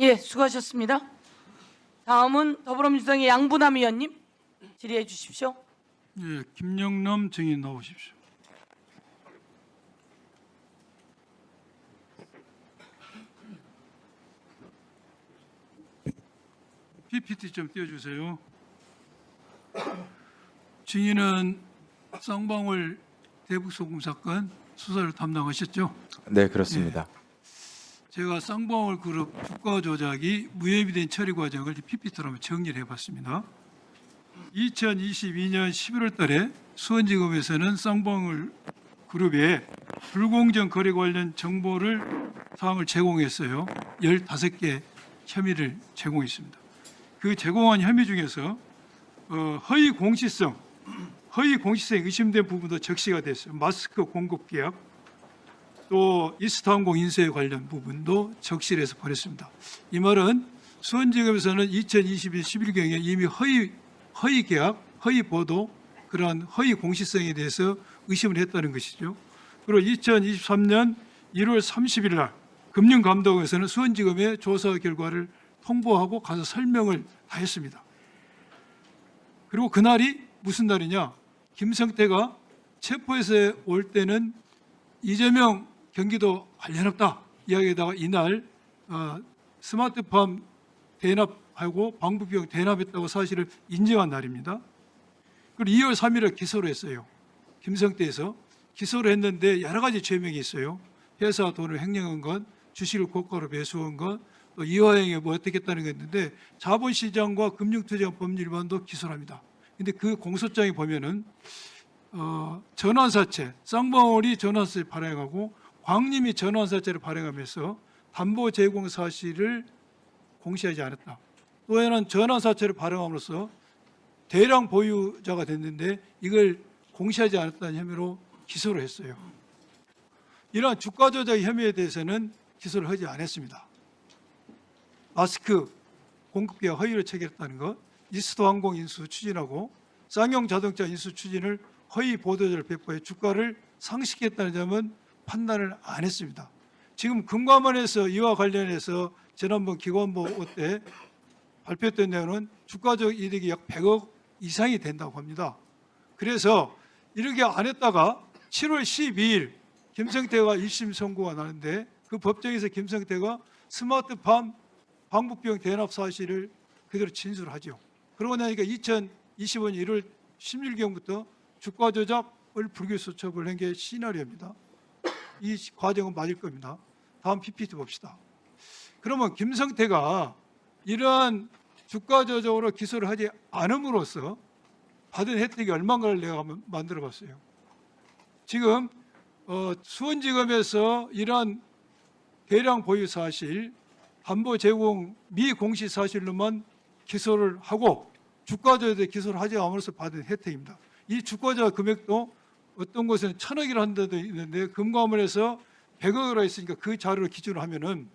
예, 수고하셨습니다. 다음은 더불어민주당의 양분남 의원님 질의해 주십시오. 예, 김영남 증인 나오십시오. PPT 좀 띄워주세요. 증인은 쌍방울 대북소금 사건 수사를 담당하셨죠? 네, 그렇습니다. 제가 쌍방울 그룹 주가 조작이 무혐의 된 처리 과정을 PPT로 한번 정리를 해봤습니다. 2022년 11월 달에 수원지검에서는 쌍방울 그룹에 불공정 거래 관련 사항을 제공했어요. 15개 혐의를 제공했습니다. 그 제공한 혐의 중에서 허위 공시성이 의심된 부분도 적시가 됐어요. 마스크 공급 계약, 또 이스타항공 인수에 관련 부분도 적시를 해서 버렸습니다. 이 말은 수원지검에서는 2022년 11경에 이미 허위 계약, 허위 보도, 그러한 허위 공시성에 대해서 의심을 했다는 것이죠. 그리고 2023년 1월 30일 날 금융감독원에서는 수원지검의 조사 결과를 통보하고 가서 설명을 다 했습니다. 그리고 그날이 무슨 날이냐? 김성태가 체포해서 올 때는 이재명 경기도 관련 없다 이야기에다가 이날 스마트팜 대납하고 방북비용 대납했다고 사실을 인정한 날입니다. 그리고 2월 3일에 기소를 했어요. 김성태에서 기소를 했는데 여러 가지 죄명이 있어요. 회사 돈을 횡령한 것, 주식을 고가로 배수한 것, 또 이화행에 뭐 어떻게 했다는 게 있는데 자본시장과 금융투자법 법률위반도 기소를 합니다. 근데 그 공소장에 보면은 전환사채, 쌍방울이 전환사채를 발행하고 광림이 전환사채를 발행하면서 담보 제공 사실을 공시하지 않았다. 또 하나는 전환사채를 발행함으로써 대량 보유자가 됐는데 이걸 공시하지 않았다는 혐의로 기소를 했어요. 이러한 주가 조작 혐의에 대해서는 기소를 하지 않았습니다. 마스크 공급계약 허위로 체결했다는 것, 이스타항공 인수 추진하고 쌍용 자동차 인수 추진을 허위 보도자를 배포해 주가를 상식했다는 점은 판단을 안 했습니다. 지금 금감원에서 이와 관련해서 지난번 기관보고 때 발표했던 내용은 주가적 이득이 약 100억 이상이 된다고 합니다. 그래서 이렇게 안 했다가 7월 12일 김성태가 1심 선고가 나는데 그 법정에서 김성태가 스마트팜 방북비용 대납 사실을 그대로 진술하죠. 그러고 나니까 2025년 1월 16일경부터 주가 조작을 불기소 처벌한 게 시나리오입니다. 이 과정은 맞을 겁니다. 다음 PPT 봅시다. 그러면 김성태가 이러한 주가 조작으로 기소를 하지 않음으로써 받은 혜택이 얼마인가를 내가 한번 만들어 봤어요. 지금 수원지검에서 이러한 대량 보유 사실, 담보 제공 미공시 사실로만 기소를 하고 주가 조작에 기소를 하지 않음으로써 받은 혜택입니다. 이 주가 조작 금액도 어떤 곳에는 1,000억이라 하는 데도 있는데 금감원에서 100억이라 했으니까 그 자료를 기준으로 하면은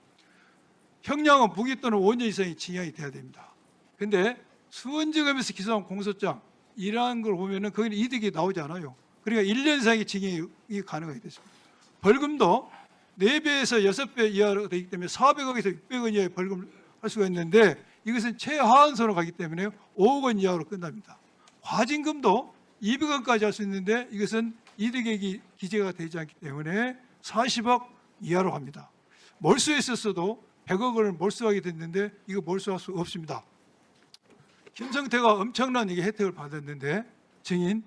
형량은 무기 또는 5년 이상의 징역이 돼야 됩니다. 근데 수원지검에서 기소한 공소장 이러한 걸 보면은 거기는 이득이 나오지 않아요. 그러니까 1년 이상의 징역이 가능하게 됐습니다. 벌금도 4배에서 6배 이하로 되기 때문에 400억에서 600원 이하의 벌금을 할 수가 있는데 이것은 최하한선으로 가기 때문에 5억 원 이하로 끝납니다. 과징금도 200원까지 할 수 있는데 이것은 이득액이 기재가 되지 않기 때문에 40억 이하로 갑니다. 몰수했었어도 100억 원을 몰수하게 됐는데 이거 몰수할 수 없습니다. 김성태가 엄청난 이게 혜택을 받았는데 증인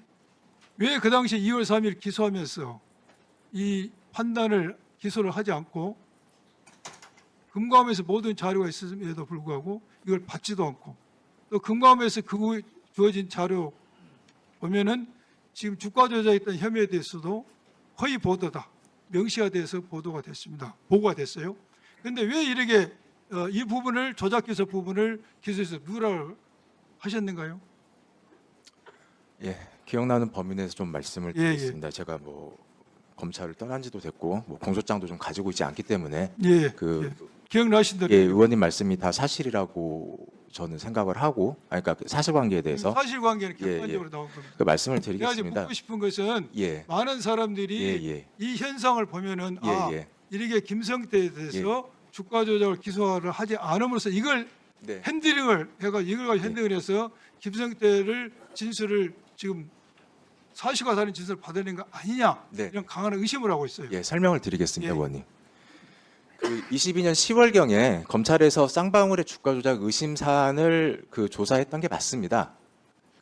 왜 그 당시 2월 3일 기소하면서 이 판단을 기소를 하지 않고 금감원에서 모든 자료가 있음에도 불구하고 이걸 받지도 않고 또 금감원에서 그 후에 주어진 자료 보면은 지금 주가 조작했던 혐의에 대해서도 허위 보도다 명시가 돼서 보도가 됐습니다. 보고가 됐어요. 그런데 왜 이렇게 이 부분을 조작 기소 부분을 기소해서 누구라고 하셨는가요? 예, 기억나는 범위 내에서 좀 말씀을 예, 드리겠습니다. 제가 뭐 검찰을 떠난 지도 됐고 뭐 공소장도 좀 가지고 있지 않기 때문에 기억나신다면 의원님 말씀이 다 사실이라고 저는 생각을 하고 그러니까 그 사실관계에 대해서 사실관계는 객관적으로 나온 겁니다. 그 말씀을 제가 지금 드리겠습니다. 묻고 싶은 것은 예, 많은 사람들이 이 현상을 보면은 이렇게 김성태에 대해서 주가 조작을 기소를 하지 않음으로써 이걸 네. 핸들링을 해가 이걸 가지고 핸들링을 해서 김성태를 진술을 지금 사실과 다른 진술을 받아낸 거 아니냐 네. 이런 강한 의심을 하고 있어요. 예, 설명을 드리겠습니다, 예. 의원님. 그 22년 10월경에 검찰에서 쌍방울의 주가 조작 의심 사안을 그 조사했던 게 맞습니다.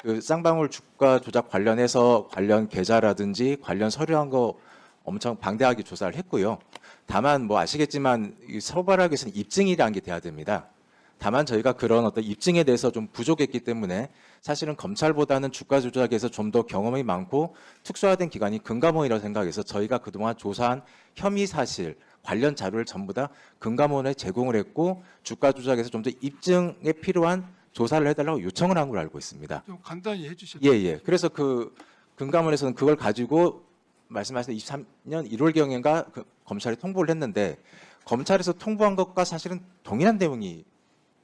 그 쌍방울 주가 조작 관련해서 관련 계좌라든지 관련 서류한 거 엄청 방대하게 조사를 했고요. 다만 뭐 아시겠지만 이 처벌하기위해서는 입증이라는 게 돼야 됩니다. 다만 저희가 그런 어떤 입증에 대해서 좀 부족했기 때문에 사실은 검찰보다는 주가 조작에서 좀 더 경험이 많고 특수화된 기관이 금감원이라고 생각해서 저희가 그동안 조사한 혐의 사실 관련 자료를 전부 다 금감원에 제공을 했고 주가 조작에서 좀 더 입증에 필요한 조사를 해달라고 요청을 한 걸로 알고 있습니다. 좀 간단히 해주실까요? 예, 예. 그래서 그 금감원에서는 그걸 가지고 말씀하신 23년 1월경인가 검찰에 통보를 했는데 검찰에서 통보한 것과 사실은 동일한 내용이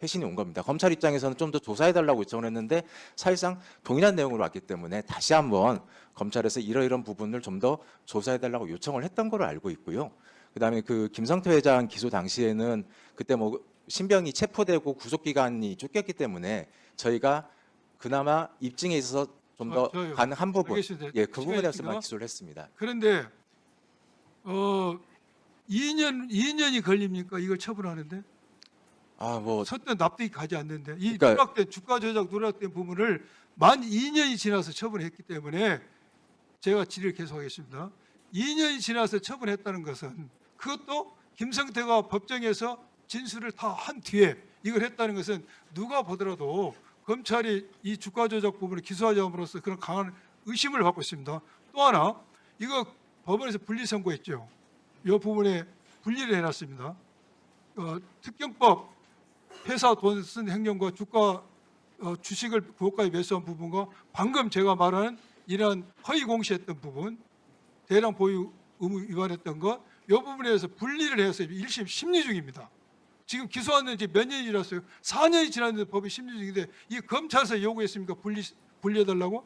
회신이 온 겁니다. 검찰 입장에서는 좀 더 조사해달라고 요청을 했는데 사실상 동일한 내용으로 왔기 때문에 다시 한번 검찰에서 이러이러한 부분을 좀 더 조사해달라고 요청을 했던 걸로 알고 있고요. 그다음에 그 김성태 회장 기소 당시에는 그때 뭐 신병이 체포되고 구속기간이 쫓겼기 때문에 저희가 그나마 입증에 있어서 좀 더 저요. 가능한 부분, 알겠습니다. 예, 그 부분에 시간이 대해서만 있습니다. 기소를 했습니다. 그런데 2년이 걸립니까? 이걸 처분하는데 아, 뭐 첫째 납득이 가지 않는데 이 그러니까- 누락된 주가 조작 누락된 부분을 만 2년이 지나서 처분했기 때문에 제가 질의를 계속하겠습니다. 2년이 지나서 처분했다는 것은 그것도 김성태가 법정에서 진술을 다 한 뒤에 이걸 했다는 것은 누가 보더라도 검찰이 이 주가 조작 부분을 기소하지 함으로써 그런 강한 의심을 받고 있습니다. 또 하나 이거 법원에서 분리 선고했죠. 이 부분에 분리를 해놨습니다. 특경법 회사 돈 쓴 행령과 주가 주식을 고가에 매수한 부분과 방금 제가 말한 이러한 허위 공시했던 부분, 대량 보유 의무 위반했던 것, 이 부분에 대해서 분리를 해서 1심 심리 중입니다. 지금 기소한 지 몇 년이 지났어요? 4년이 지났는데 법이 심리 중인데 이 검찰에서 요구했습니까? 분리해달라고?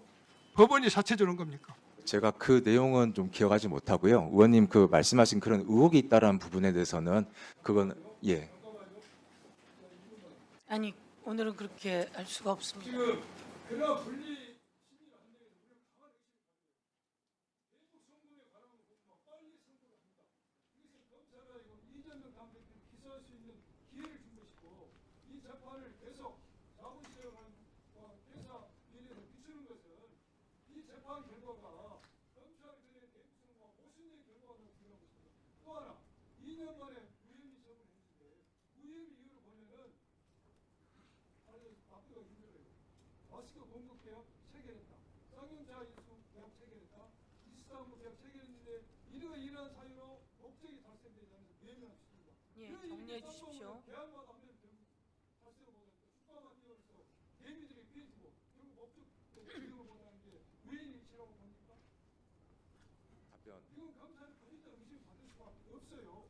법원이 자체적으로 한 겁니까? 제가 그 내용은 좀 기억하지 못하고요. 의원님 그 말씀하신 그런 의혹이 있다라는 부분에 대해서는 그건 예. 아니 오늘은 그렇게 할 수가 없습니다. 지금 그러나 분리 마스크 공급 개혁 체결했다. 쌍용차 이수 개혁 체결했다. 이스탄불 개혁 체결했는데 이러한 사유로 목적이 달성되지 않아서 유예명을 주십니다. 예, 정리해 주십시오. 계약마다 하면 달성을 못했다. 주가가 뛰어서 개미들이 피해주고 결국 목적 이름을 못하는 게 유예일치라고 봅니까? 답변. 이건 검찰이 가진다 의심을 받을 수밖에 없어요.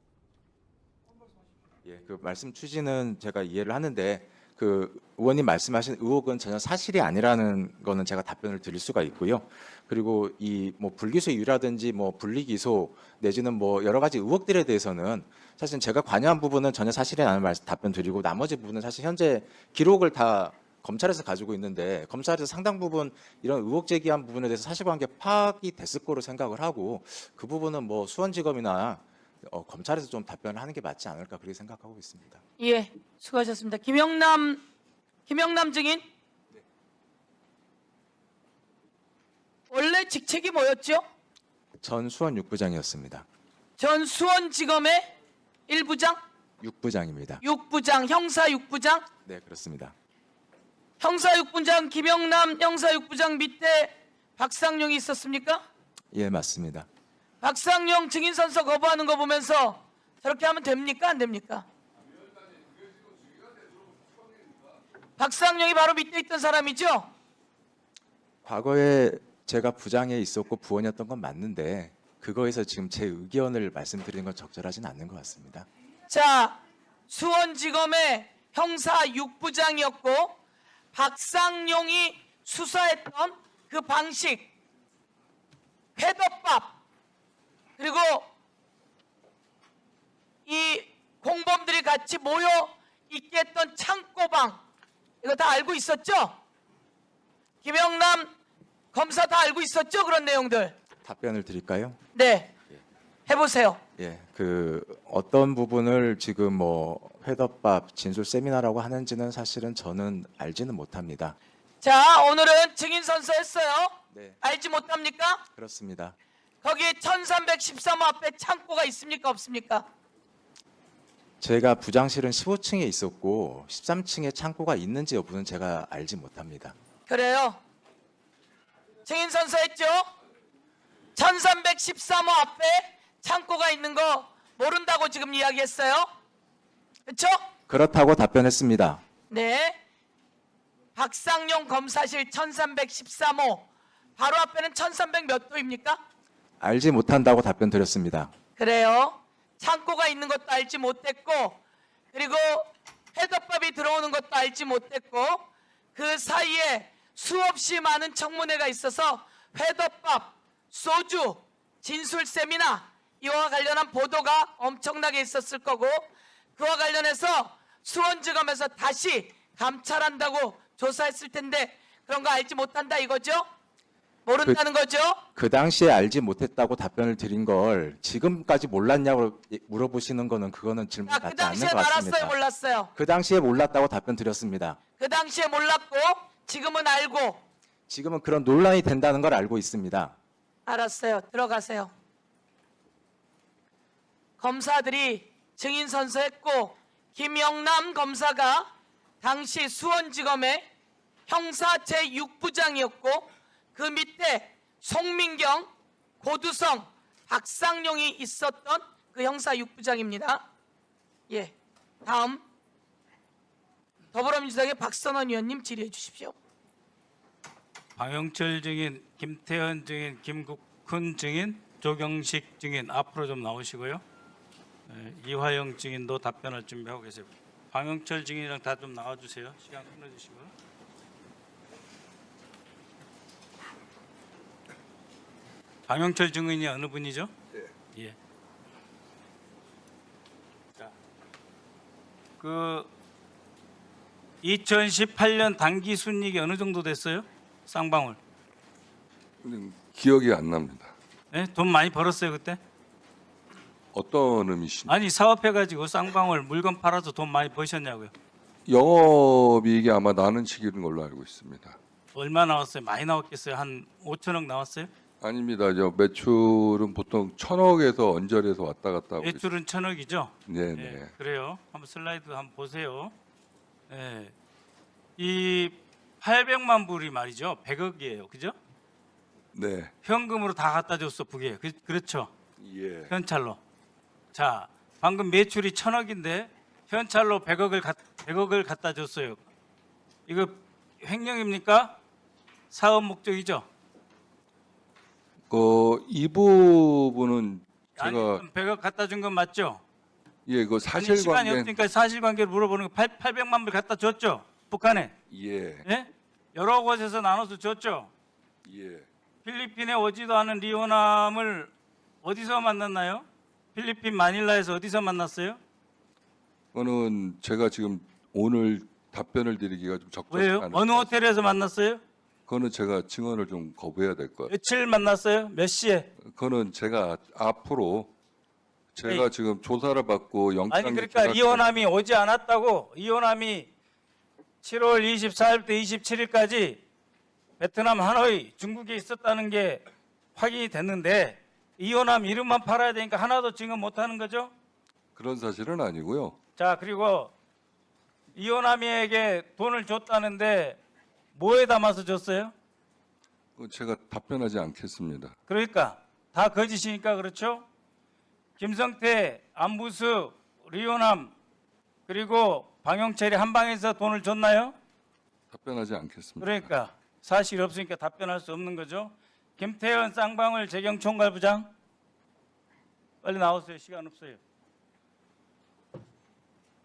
한 말씀 하십시오. 예, 그 말씀 취지는 제가 이해를 하는데 그 의원님 말씀하신 의혹은 전혀 사실이 아니라는 거는 제가 답변을 드릴 수가 있고요. 그리고 이 뭐 불기소 이유라든지 뭐 분리기소 내지는 뭐 여러 가지 의혹들에 대해서는 사실 제가 관여한 부분은 전혀 사실이 아니라는 말씀 답변 드리고 나머지 부분은 사실 현재 기록을 다 검찰에서 가지고 있는데 검찰에서 상당 부분 이런 의혹 제기한 부분에 대해서 사실관계 파악이 됐을 거로 생각을 하고 그 부분은 뭐 수원지검이나 검찰에서 좀 답변을 하는 게 맞지 않을까 그렇게 생각하고 있습니다. 예, 수고하셨습니다. 김영남 증인. 원래 직책이 뭐였죠? 전 수원 6부장이었습니다. 전 수원지검의 1부장, 6부장입니다. 6부장, 형사 6부장, 네, 그렇습니다. 형사 6부장 김영남 형사 6부장 밑에 박상용이 있었습니까? 예, 맞습니다. 박상용 증인 선서 거부하는 거 보면서 저렇게 하면 됩니까? 안 됩니까? 박상용이 바로 밑에 있던 사람이죠? 과거에 제가 부장에 있었고 부원이었던 건 맞는데 그거에서 지금 제 의견을 말씀드리는 건 적절하진 않는 것 같습니다. 자, 수원지검의 형사 6부장이었고 박상용이 수사했던 그 방식, 회덮밥, 그리고 이 공범들이 같이 모여 있게 했던 창고방 이거 다 알고 있었죠? 김영남 검사 다 알고 있었죠? 그런 내용들. 답변을 드릴까요? 네. 해보세요. 예, 그 어떤 부분을 지금 뭐 회덮밥 진술 세미나라고 하는지는 사실은 저는 알지는 못합니다. 자, 오늘은 증인 선서했어요. 네, 알지 못합니까? 그렇습니다. 거기 1313호 앞에 창고가 있습니까? 없습니까? 제가 부장실은 15층에 있었고 13층에 창고가 있는지 여부는 제가 알지 못합니다. 그래요. 증인 선서했죠? 1313호 앞에 창고가 있는 거 모른다고 지금 이야기했어요. 그렇죠? 그렇다고 답변했습니다. 네. 박상용 검사실 1313호 바로 앞에는 1300 몇 호입니까? 알지 못한다고 답변 드렸습니다. 그래요. 창고가 있는 것도 알지 못했고 그리고 회덮밥이 들어오는 것도 알지 못했고 그 사이에 수없이 많은 청문회가 있어서 회덮밥, 소주, 진술 세미나 이와 관련한 보도가 엄청나게 있었을 거고 그와 관련해서 수원지검에서 다시 감찰한다고 조사했을 텐데 그런 거 알지 못한다 이거죠? 모른다는 거죠? 그 당시에 알지 못했다고 답변을 드린 걸 지금까지 몰랐냐고 물어보시는 거는 그거는 질문이 그 맞지 않는 당시에 것 알았어요, 같습니다. 몰랐어요? 그 당시에 몰랐다고 답변 드렸습니다. 그 당시에 몰랐고 지금은 알고 지금은 그런 논란이 된다는 걸 알고 있습니다. 알았어요. 들어가세요. 검사들이 증인 선서했고 김영남 검사가 당시 수원지검의 형사 제6부장이었고 그 밑에 송민경, 고두성, 박상용이 있었던 그 형사 6부장입니다. 예, 다음 더불어민주당의 박선원 의원님 질의해 주십시오. 방영철 증인, 김태현 증인, 김국훈 증인, 조경식 증인 앞으로 좀 나오시고요. 이화영 증인도 답변할 준비하고 계세요. 방영철 증인이랑 다 좀 나와주세요. 시간 끊어주시고요. 방영철 증인이 어느 분이죠? 예. 자, 그 2018년 단기 순이익이 어느 정도 됐어요? 쌍방울. 기억이 안 납니다. 네? 돈 많이 벌었어요 그때? 어떤 의미십니까? 아니 사업해가지고 쌍방울 물건 팔아서 돈 많이 버셨냐고요? 영업이익이 아마 나는 시기인 걸로 알고 있습니다. 얼마 나왔어요? 많이 나왔겠어요? 한 5천억 나왔어요? 아닙니다. 저 매출은 보통 1,000억에서 언저리에서 왔다 갔다 하고 매출은 1,000억이죠? 있습니다. 네, 네네. 그래요. 한번 슬라이드 한번 보세요. 네. 이 800만 불이 말이죠. 100억이에요. 그죠? 네. 현금으로 다 갖다 줬어, 북에. 그렇죠? 예. 현찰로. 자, 방금 매출이 1,000억인데 현찰로 100억을 갖다 줬어요. 이거 횡령입니까? 사업 목적이죠? 이 부분은 아니, 제가 100억 갖다 준 건 맞죠? 예, 그 아니, 시간이 사실관계 없으니까 사실관계를 물어보는 거 800만 불 갖다 줬죠? 북한에. 예. 예? 여러 곳에서 나눠서 줬죠? 예. 필리핀에 오지도 않은 리오남을 어디서 만났나요? 필리핀 마닐라에서 어디서 만났어요? 그거는 제가 지금 오늘 답변을 드리기가 좀 적절치 왜요? 않을 어느 것 같습니다. 호텔에서 만났어요? 그거는 제가 증언을 좀 거부해야 될 것 같아요. 며칠 만났어요? 몇 시에? 그거는 제가 앞으로 제가 아니, 지금 조사를 받고 영장 아니 그러니까 리오남이 오지 않았다고. 리오남이 7월 24일부터 27일까지 베트남 하노이 중국에 있었다는 게 확인이 됐는데 이호남 이름만 팔아야 되니까 하나도 증언 못하는 거죠? 그런 사실은 아니고요. 자, 그리고 이호남이에게 돈을 줬다는데 뭐에 담아서 줬어요? 제가 답변하지 않겠습니다. 그러니까 다 거짓이니까 그렇죠? 김성태, 안부수, 리오남 그리고 방영철이 한 방에서 돈을 줬나요? 답변하지 않겠습니다. 그러니까 사실 없으니까 답변할 수 없는 거죠. 김태현 쌍방울 재경총괄부장 빨리 나오세요. 시간 없어요.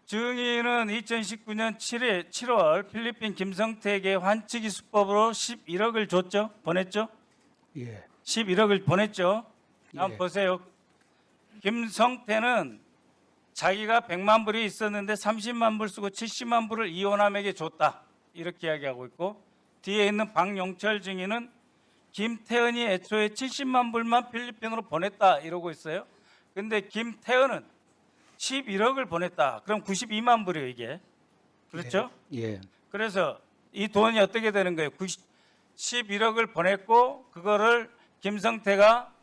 증인은 2019년 7월 필리핀 김성태에게 환치기 수법으로 11억을 줬죠? 보냈죠? 예. 11억을 보냈죠? 한번 예. 보세요. 김성태는 자기가 100만 불이 있었는데 30만 불 쓰고 70만 불을 이호남에게 줬다. 이렇게 이야기하고 있고 뒤에 있는 박용철 증인은 김태현이 애초에 70만 불만 필리핀으로 보냈다 이러고 있어요. 근데 김태현은 11억을 보냈다. 그럼 92만 불이에요, 이게. 그렇죠? 예. 그래서 이 돈이 어떻게 되는 거예요? 11억을 보냈고 그거를 김성태가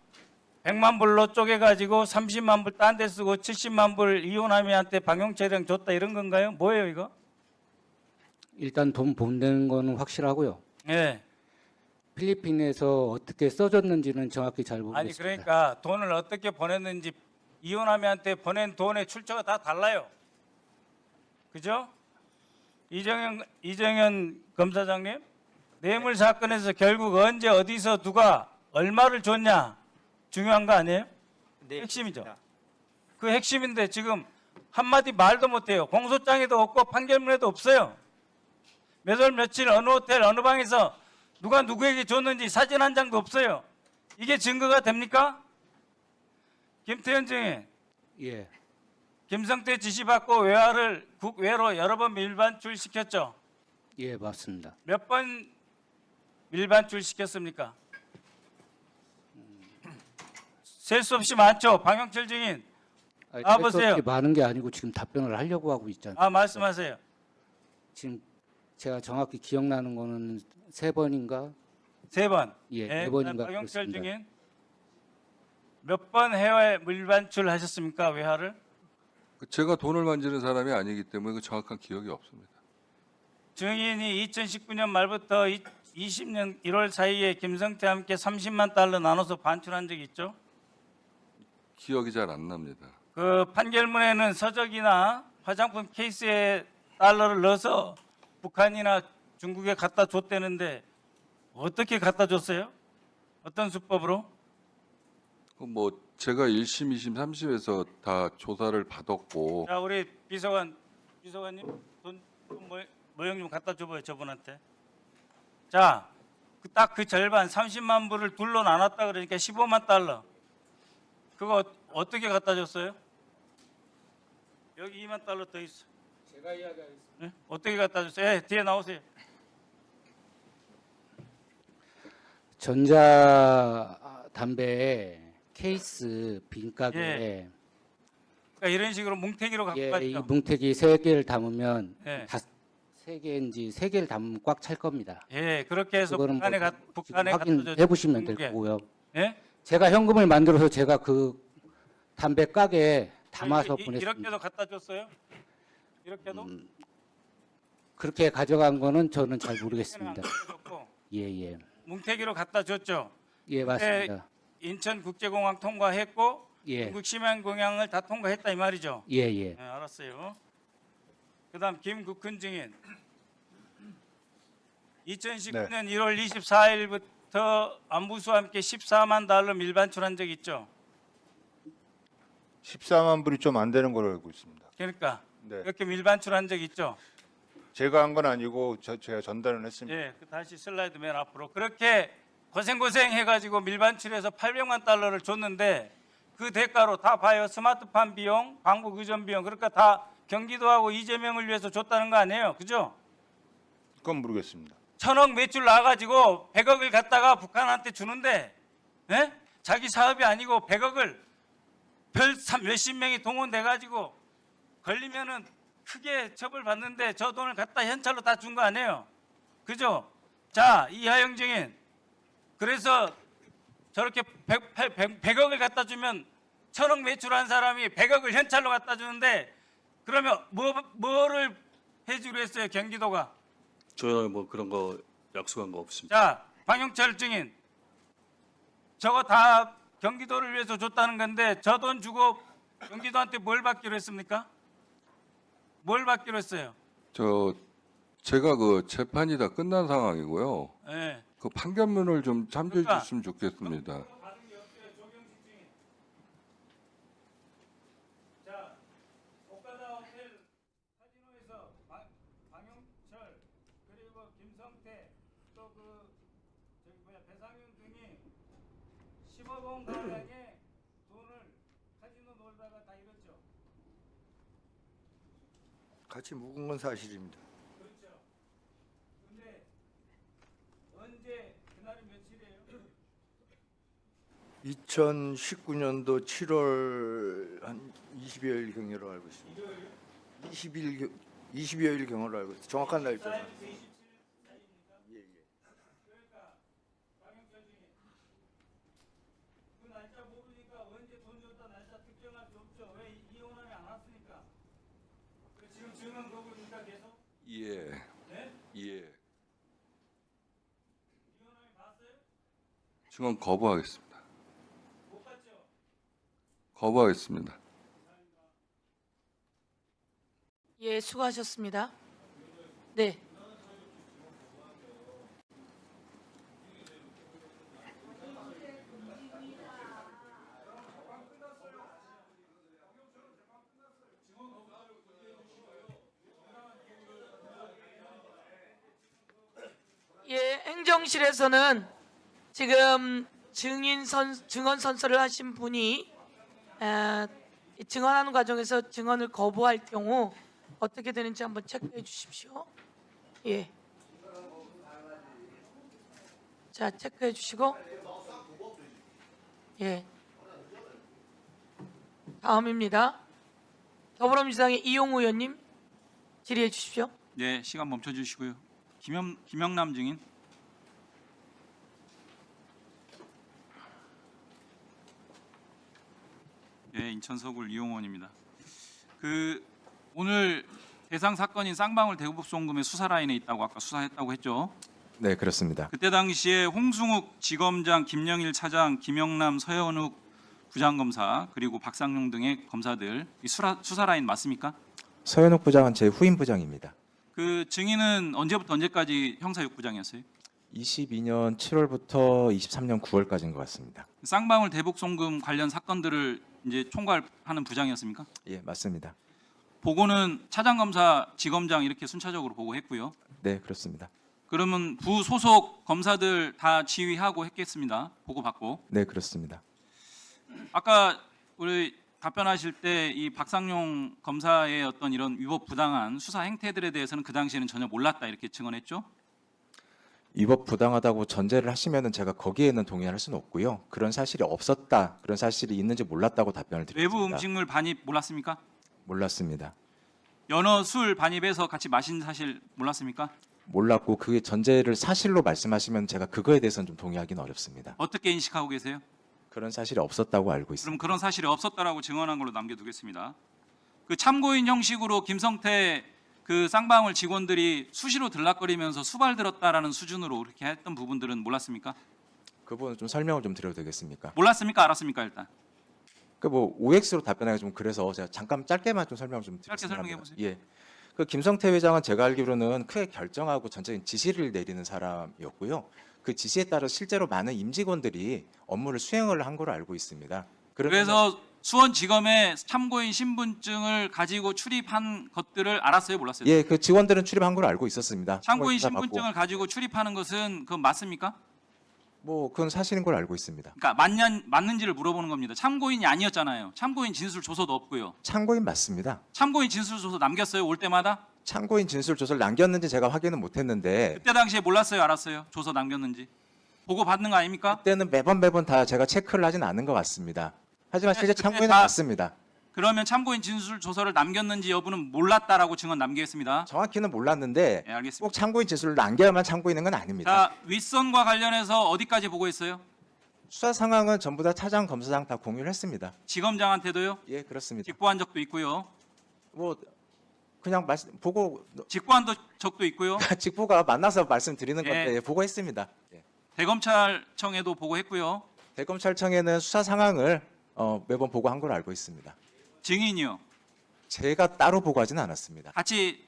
100만 불로 쪼개가지고 30만 불 딴 데 쓰고 70만 불 이호남이한테 박용철이랑 줬다 이런 건가요? 뭐예요 이거? 일단 돈 보내는 거는 확실하고요. 예. 필리핀에서 어떻게 써줬는지는 정확히 잘 모르겠습니다. 아니 그러니까 돈을 어떻게 보냈는지 이호남이한테 보낸 돈의 출처가 다 달라요. 그죠? 이정현 검사장님, 뇌물 사건에서 결국 언제 어디서 누가 얼마를 줬냐 중요한 거 아니에요? 핵심이죠. 그 핵심인데 지금 한마디 말도 못해요. 공소장에도 없고 판결문에도 없어요. 몇 월 며칠 어느 호텔 어느 방에서 누가 누구에게 줬는지 사진 한 장도 없어요. 이게 증거가 됩니까? 김태현 증인, 예. 김성태 지시받고 외화를 국외로 여러 번 밀반출 시켰죠. 예, 맞습니다. 몇 번 밀반출 시켰습니까? 셀 수 없이 많죠. 박용철 증인. 보세요. 많은 게 아니고 지금 답변을 하려고 하고 있잖아요. 말씀하세요. 지금 제가 정확히 기억나는 거는 3번인가? 3번. 예, 4번인가 박용철 그렇습니다. 증인. 몇 번 해외 밀반출 하셨습니까? 외화를? 제가 돈을 만지는 사람이 아니기 때문에 그 정확한 기억이 없습니다. 증인이 2019년 말부터 20년 1월 사이에 김성태와 함께 30만 달러 나눠서 반출한 적이 있죠. 기억이 잘 안 납니다. 그 판결문에는 서적이나 화장품 케이스에 달러를 넣어서 북한이나 중국에 갖다 줬다는데 어떻게 갖다 줬어요? 어떤 수법으로? 뭐 제가 1심, 2심, 3심에서 다 조사를 받았고 자, 우리 비서관님 돈 모형 좀 갖다 줘봐요, 저분한테. 자, 딱 그 절반 30만 불을 둘로 나눴다 그러니까 15만 달러. 그거 어떻게 갖다 줬어요? 여기 2만 달러 더 있어. 제가 이야기하겠습니다. 네? 어떻게 갖다 줬어요? 예, 뒤에 나오세요. 전자담배 케이스 빈가게 예. 그러니까 이런 식으로 뭉태기로 갖고 이 갔죠. 뭉태기 3개를 담으면 예. 3개인지 3개를 담으면 꽉 찰 겁니다. 예, 그렇게 해서 그거는 북한에 뭐 갖다 확인해 줬죠. 보시면 될 중국에. 거고요. 예? 제가 현금을 만들어서 제가 그 담배 가게에 담아서 보냈습니다. 이렇게도 갖다 줬어요? 이렇게도? 그렇게 가져간 거는 저는 잘 모르겠습니다. 줬고, 예. 뭉태기로 갖다 줬죠. 예, 맞습니다. 인천국제공항 통과했고 예. 중국 심양공항을 다 통과했다 이 말이죠. 예. 네, 알았어요. 그다음 김국훈 증인. 2019년 1월 24일부터 안부수와 함께 14만 달러 밀반출한 적 있죠. 14만 불이 좀 안 되는 걸로 알고 있습니다. 그러니까 네. 이렇게 밀반출한 적 있죠. 제가 한 건 아니고 제가 전달을 했습니다. 예, 다시 슬라이드 맨 앞으로. 그렇게 고생 해가지고 밀반출해서 800만 달러를 줬는데 그 대가로 다 봐요. 스마트폰 비용, 방북 의전 비용. 그러니까 다 경기도하고 이재명을 위해서 줬다는 거 아니에요, 그죠? 그건 모르겠습니다. 1000억 매출 나가지고 100억을 갖다가 북한한테 주는데, 예? 자기 사업이 아니고 100억을 몇십 명이 동원돼가지고 걸리면은 크게 처벌받는데 저 돈을 갖다 현찰로 다 준 거 아니에요, 그죠? 자, 이하영 증인. 그래서 저렇게 100억을 갖다 주면 1000억 매출한 사람이 100억을 현찰로 갖다 주는데 그러면 뭐를 해주려 했어요, 경기도가? 저는 뭐 그런 거 약속한 거 없습니다. 자, 박용철 증인. 저거 다 경기도를 위해서 줬다는 건데 저 돈 주고 경기도한테 뭘 받기로 했습니까? 뭘 받기로 했어요? 제가 그 재판이 다 끝난 상황이고요. 예. 그 판결문을 좀 참조해 그러니까. 주셨으면 좋겠습니다. 받은 게 없어요, 조경식 증인. 자, 오카다 호텔 카지노에서 방용철 그리고 김성태 또 배상윤 등이 15억 원 가량의 돈을 카지노 놀다가 다 잃었죠. 같이 묵은 건 사실입니다. 언제 그날이 며칠이에요? 2019년도 7월 한 20여일 경으로 알고 있습니다. 20여일 경으로 알고 있습니다. 정확한 날짜는. 그 날짜 모르니까 언제 돈 줬다 날짜 특정할 수 없죠. 왜 이혼하면 안 왔습니까? 그 지금 증언 거부니까 계속 예. 네? 예. 이혼하면 봤어요? 증언 거부하겠습니다. 못 봤죠? 거부하겠습니다. 예, 수고하셨습니다. 네. 예, 행정실에서는 지금 증언 선서를 하신 분이 증언하는 과정에서 증언을 거부할 경우 어떻게 되는지 한번 체크해 주십시오. 예. 자, 체크해 주시고. 예. 다음입니다. 더불어민주당의 이용우 의원님 질의해 주십시오. 네, 시간 멈춰 주시고요. 김영남 증인. 예, 인천 서구 이용원입니다. 오늘 대상 사건인 쌍방울 대구북 송금의 수사 라인에 있다고 아까 수사했다고 했죠. 네, 그렇습니다. 그때 당시에 홍승욱 지검장, 김영일 차장, 김영남, 서현욱 부장검사 그리고 박상용 등의 검사들 이 수사 라인 맞습니까? 서현욱 부장은 제 후임 부장입니다. 그 증인은 언제부터 언제까지 형사육부장이었어요? 22년 7월부터 23년 9월까지인 것 같습니다. 쌍방울 대북 송금 관련 사건들을 이제 총괄하는 부장이었습니까? 예, 맞습니다. 보고는 차장검사, 지검장 이렇게 순차적으로 보고했고요. 네, 그렇습니다. 그러면 부소속 검사들 다 지휘하고 했겠습니다. 보고받고. 네, 그렇습니다. 아까 우리 답변하실 때 이 박상용 검사의 어떤 이런 위법 부당한 수사 행태들에 대해서는 그 당시에는 전혀 몰랐다 이렇게 증언했죠. 위법 부당하다고 전제를 하시면은 제가 거기에는 동의할 수는 없고요. 그런 사실이 없었다, 그런 사실이 있는지 몰랐다고 답변을 드렸습니다. 외부 음식물 반입 몰랐습니까? 몰랐습니다. 연어, 술 반입해서 같이 마신 사실 몰랐습니까? 몰랐고 그게 전제를 사실로 말씀하시면 제가 그거에 대해서는 좀 동의하기는 어렵습니다. 어떻게 인식하고 계세요? 그런 사실이 없었다고 알고 있습니다. 그럼 그런 사실이 없었다라고 증언한 걸로 남겨두겠습니다. 그 참고인 형식으로 김성태 그 쌍방울 직원들이 수시로 들락거리면서 수발 들었다라는 수준으로 그렇게 했던 부분들은 몰랐습니까? 그 부분 좀 설명을 좀 드려도 되겠습니까? 몰랐습니까? 알았습니까? 일단 그 뭐 OX로 답변하기 좀 그래서 제가 잠깐 짧게만 좀 설명을 좀 짧게 드리겠습니다. 설명해 보세요. 예. 그 김성태 회장은 제가 알기로는 크게 결정하고 전적인 지시를 내리는 사람이었고요. 그 지시에 따라 실제로 많은 임직원들이 업무를 수행을 한 걸로 알고 있습니다. 그래서 수원지검에 참고인 신분증을 가지고 출입한 것들을 알았어요? 몰랐어요? 예, 그 직원들은 출입한 걸로 알고 있었습니다. 참고인 수사 받고. 신분증을 가지고 출입하는 것은 그건 맞습니까? 뭐 그건 사실인 걸로 알고 있습니다. 그러니까 맞는지를 물어보는 겁니다. 참고인이 아니었잖아요. 참고인 진술 조서도 없고요. 참고인 맞습니다. 참고인 진술 조서 남겼어요? 올 때마다? 참고인 진술 조서를 남겼는지 제가 확인은 못했는데 그때 당시에 몰랐어요? 알았어요? 조서 남겼는지? 보고 받는 거 아닙니까? 그때는 매번 다 제가 체크를 하진 않은 것 같습니다. 하지만 실제 그때 참고인은 다- 맞습니다. 그러면 참고인 진술 조서를 남겼는지 여부는 몰랐다라고 증언 남기겠습니다. 정확히는 몰랐는데 네, 알겠습니다. 꼭 참고인 진술을 남겨야만 참고인인 건 아닙니다. 자, 윗선과 관련해서 어디까지 보고했어요? 수사 상황은 전부 다 차장, 검사장 다 공유를 했습니다. 지검장한테도요? 예, 그렇습니다. 직보한 적도 있고요. 뭐 그냥 보고 직보한 적도 있고요. 직보가 만나서 말씀드리는 예. 건데 예, 보고했습니다. 예. 대검찰청에도 보고했고요. 대검찰청에는 수사 상황을 매번 보고한 걸로 알고 있습니다. 증인이요. 제가 따로 보고하지는 않았습니다. 같이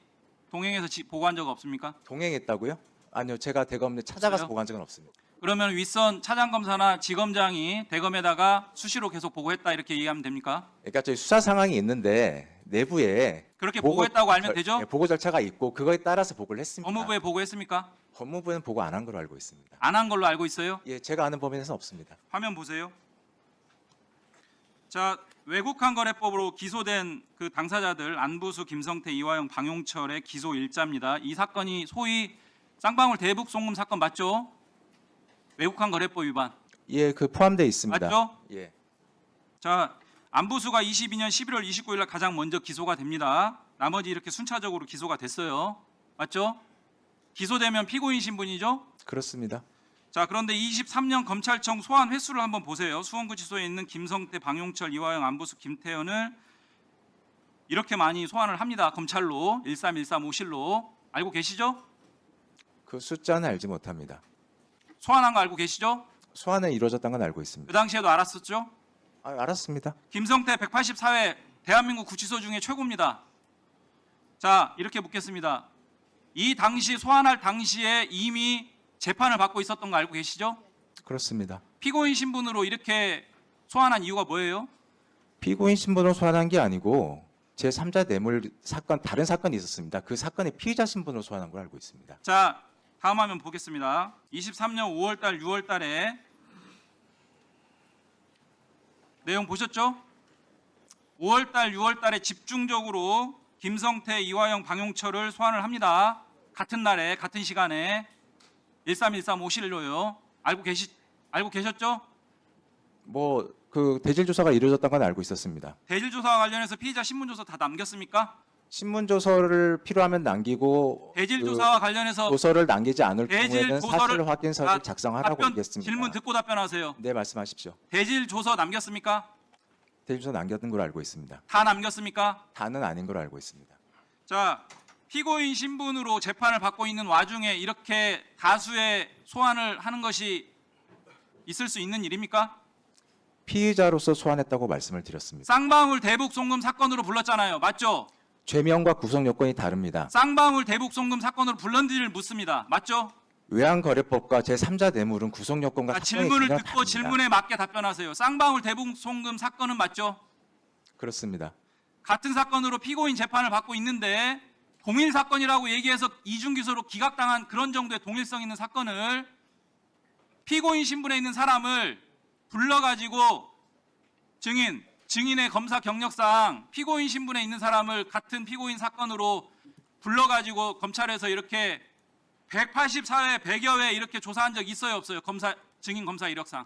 동행해서 보고한 적 없습니까? 동행했다고요? 아니요, 제가 대검에 찾아가서 없어요? 보고한 적은 없습니다. 그러면 윗선 차장검사나 지검장이 대검에다가 수시로 계속 보고했다 이렇게 이해하면 됩니까? 그러니까 저희 수사 상황이 있는데 내부에 그렇게 보고했다고 알면 되죠? 예, 보고 절차가 있고 그거에 따라서 보고를 했습니다. 법무부에 보고했습니까? 법무부는 보고 안 한 걸로 알고 있습니다. 안 한 걸로 알고 있어요. 예, 제가 아는 범위에서는 없습니다. 화면 보세요. 자, 외국환 거래법으로 기소된 그 당사자들 안부수, 김성태, 이화영, 방용철의 기소 일자입니다. 이 사건이 소위 쌍방울 대북 송금 사건 맞죠? 외국환 거래법 위반. 예, 그 포함되어 있습니다. 맞죠? 예. 자, 안부수가 22년 11월 29일 날 가장 먼저 기소가 됩니다. 나머지 이렇게 순차적으로 기소가 됐어요. 맞죠? 기소되면 피고인 신분이죠? 그렇습니다. 자, 그런데 23년 검찰청 소환 횟수를 한번 보세요. 수원구치소에 있는 김성태, 방용철, 이화영, 안부수, 김태현을 이렇게 많이 소환을 합니다. 검찰로 13135실로 알고 계시죠? 그 숫자는 알지 못합니다. 소환한 거 알고 계시죠? 소환은 이루어졌다는 건 알고 그 있습니다. 당시에도 알았었죠? 알았습니다. 김성태 184회 대한민국 구치소 중에 최고입니다. 자, 이렇게 묻겠습니다. 이 당시 소환할 당시에 이미 재판을 받고 있었던 거 알고 계시죠? 그렇습니다. 피고인 신분으로 이렇게 소환한 이유가 뭐예요? 피고인 신분으로 소환한 게 아니고 제3자 뇌물 사건, 다른 사건이 있었습니다. 그 사건의 피의자 신분으로 소환한 걸 알고 있습니다. 자, 다음 화면 보겠습니다. 23년 5월달, 6월달에 내용 보셨죠? 5월달, 6월달에 집중적으로 김성태, 이화영, 방용철을 소환을 합니다. 같은 날에, 같은 시간에 13135실로요. 알고 계셨죠? 뭐 그 대질 조사가 이루어졌다는 건 알고 있었습니다. 대질 조사와 관련해서 피의자 신문 조서 다 남겼습니까? 신문 조서를 필요하면 남기고 대질 그 조사와 관련해서 조서를 남기지 않을 대질 경우에는 조서를- 사실 확인서를 아, 작성하라고 답변, 얘기했습니다. 질문 듣고 답변하세요. 네, 말씀하십시오. 대질 조서 남겼습니까? 대질 조서 남겼던 걸 알고 있습니다. 다 남겼습니까? 다는 아닌 걸 알고 있습니다. 자, 피고인 신분으로 재판을 받고 있는 와중에 이렇게 다수의 소환을 하는 것이 있을 수 있는 일입니까? 피의자로서 소환했다고 말씀을 드렸습니다. 쌍방울 대북 송금 사건으로 불렀잖아요. 맞죠? 죄명과 구성 요건이 다릅니다. 쌍방울 대북 송금 사건으로 불렀는지를 묻습니다. 맞죠? 외환거래법과 제3자 뇌물은 구성 요건과 자, 사건이 질문을 전혀 듣고 다릅니다. 질문에 맞게 답변하세요. 쌍방울 대북 송금 사건은 맞죠? 그렇습니다. 같은 사건으로 피고인 재판을 받고 있는데 동일 사건이라고 얘기해서 이중기소로 기각당한 그런 정도의 동일성 있는 사건을 피고인 신분에 있는 사람을 불러가지고 증인의 검사 경력상 피고인 신분에 있는 사람을 같은 피고인 사건으로 불러가지고 검찰에서 이렇게 184회, 100여 회 이렇게 조사한 적 있어요, 없어요? 증인 검사 이력상.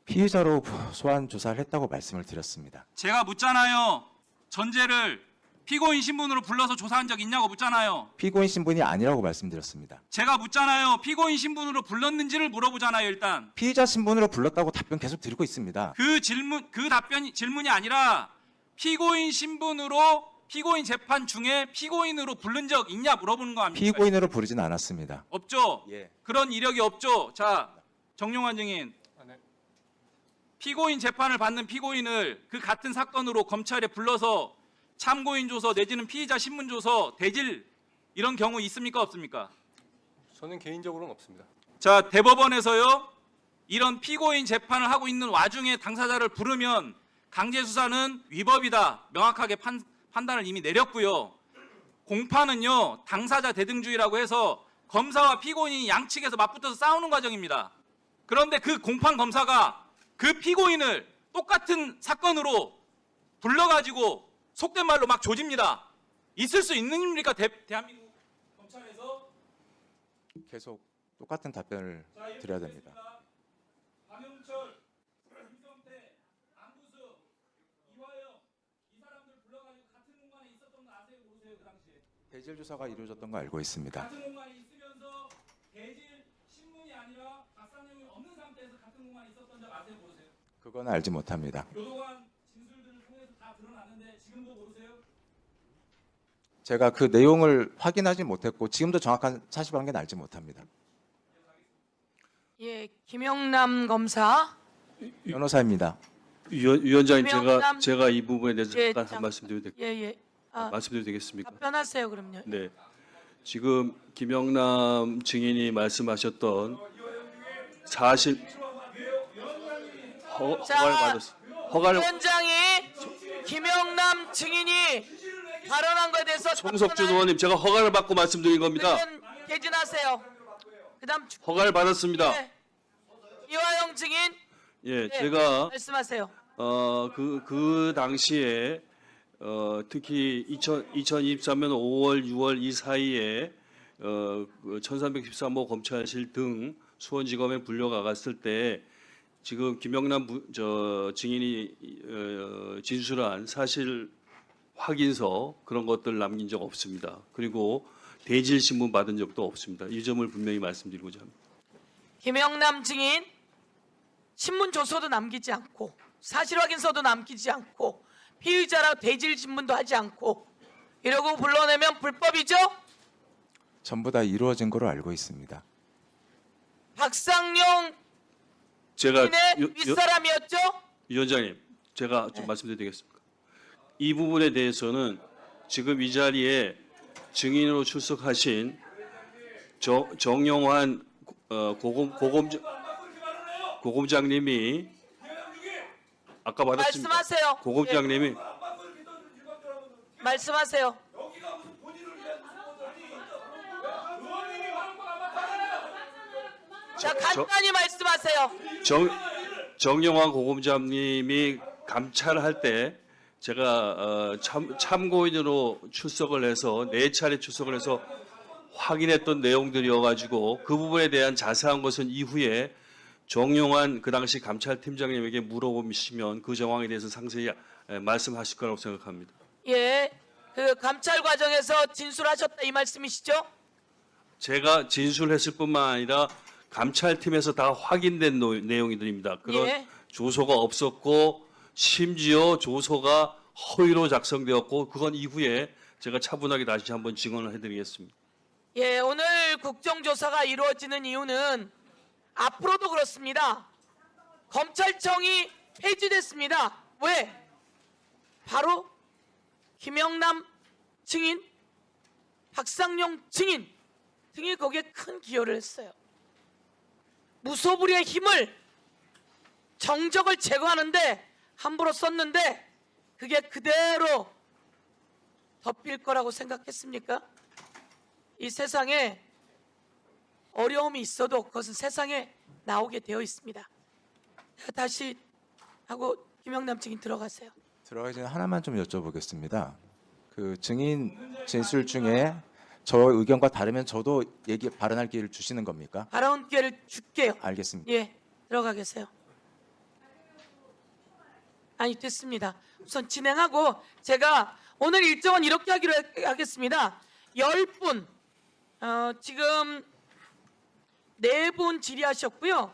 피의자로 소환 조사를 했다고 말씀을 드렸습니다. 제가 묻잖아요. 전제를 피고인 신분으로 불러서 조사한 적 있냐고 묻잖아요. 피고인 신분이 아니라고 말씀드렸습니다. 제가 묻잖아요. 피고인 신분으로 불렀는지를 물어보잖아요. 일단 피의자 신분으로 불렀다고 답변 계속 드리고 있습니다. 질문이 아니라 피고인 신분으로 피고인 재판 중에 피고인으로 부른 적 있냐 물어보는 거 아닙니까? 피고인으로 부르진 않았습니다. 없죠. 예. 그런 이력이 없죠. 자, 정용환 증인. 피고인 재판을 받는 피고인을 그 같은 사건으로 검찰에 불러서 참고인 조서 내지는 피의자 신문 조서 대질 이런 경우 있습니까 없습니까? 저는 개인적으로는 없습니다. 자, 대법원에서요. 이런 피고인 재판을 하고 있는 와중에 당사자를 부르면 강제 수사는 위법이다. 명확하게 판단을 이미 내렸고요. 공판은요. 당사자 대등주의라고 해서 검사와 피고인이 양측에서 맞붙어서 싸우는 과정입니다. 그런데 그 공판 검사가 그 피고인을 똑같은 사건으로 불러가지고 속된 말로 막 조집니다. 있을 수 있는 일입니까? 대한민국 검찰에서? 계속 똑같은 답변을 드려야 됩니다. 방용철, 김성태, 안부수, 이화영 이 사람들 불러가지고 같은 공간에 있었던 거 아세요? 모르세요? 그 당시에 대질 조사가 이루어졌던 거 알고 있습니다. 같은 공간에 있으면서 대질 신문이 아니라 박상영이 없는 상태에서 같은 공간에 있었던 적 아세요? 모르세요? 그건 알지 못합니다. 교도관 진술들을 통해서 다 드러났는데 지금도 모르세요? 제가 그 내용을 확인하지 못했고 지금도 정확한 사실관계는 알지 못합니다. 예, 김영남 검사. 변호사입니다. 위원장님 김영남- 제가 이 부분에 대해서 예, 잠깐 참- 한 말씀드려도 예. 말씀드려도 되겠습니까? 답변하세요, 그럼요. 네. 지금 김영남 증인이 말씀하셨던 사실 허가를 받았습니다. 허가를 위원장이 김영남 증인이 발언한 것에 대해서 송석준 의원님 제가 허가를 받고 말씀드린 겁니다. 답변 개진하세요. 그다음 허가를 받았습니다. 네. 이화영 증인 예, 네, 제가 말씀하세요. 그 당시에 특히 2023년 5월, 6월 이 사이에 1313호 검찰실 등 수원지검에 불려가갔을 때 지금 김영남 증인이 진술한 사실 확인서 그런 것들 남긴 적 없습니다. 그리고 대질 신문 받은 적도 없습니다. 이 점을 분명히 말씀드리고자 합니다. 김영남 증인 신문 조서도 남기지 않고 사실 확인서도 남기지 않고 피의자라 대질 신문도 하지 않고 이러고 불러내면 불법이죠? 전부 다 이루어진 거로 알고 있습니다. 박상용 제가 증인의 윗사람이었죠? 위원장님, 제가 좀 말씀드려도 되겠습니까? 이 부분에 대해서는 지금 이 자리에 증인으로 출석하신 정영환 고검장님이 아까 받았습니다. 말씀하세요. 고검장님이 말씀하세요. 자, 간단히 말씀하세요. 정영환 고검장님이 감찰할 때 제가 참고인으로 출석을 해서 4차례 출석을 해서 확인했던 내용들이어가지고 그 부분에 대한 자세한 것은 이후에 정용환 그 당시 감찰팀장님에게 물어보시면 그 정황에 대해서 상세히 말씀하실 거라고 생각합니다. 예, 그 감찰 과정에서 진술하셨다 이 말씀이시죠? 제가 진술했을 뿐만 아니라 감찰팀에서 다 확인된 내용들입니다. 그런 예. 조서가 없었고 심지어 조서가 허위로 작성되었고 그건 이후에 제가 차분하게 다시 한번 증언을 해드리겠습니다. 예, 오늘 국정조사가 이루어지는 이유는 앞으로도 그렇습니다. 검찰청이 폐지됐습니다. 왜? 바로 김영남 증인, 박상용 증인 등이 거기에 큰 기여를 했어요. 무소불위의 힘을 정적을 제거하는데 함부로 썼는데 그게 그대로 덮일 거라고 생각했습니까? 이 세상에 어려움이 있어도 그것은 세상에 나오게 되어 있습니다. 다시 하고 김영남 증인 들어가세요. 들어가기 전에 하나만 좀 여쭤보겠습니다. 그 증인 진술 중에 저 의견과 다르면 저도 발언할 기회를 주시는 겁니까? 발언 기회를 줄게요. 알겠습니다. 예, 들어가 계세요. 아니 됐습니다. 우선 진행하고 제가 오늘 일정은 이렇게 하기로 하겠습니다. 10분 지금 4분 질의하셨고요.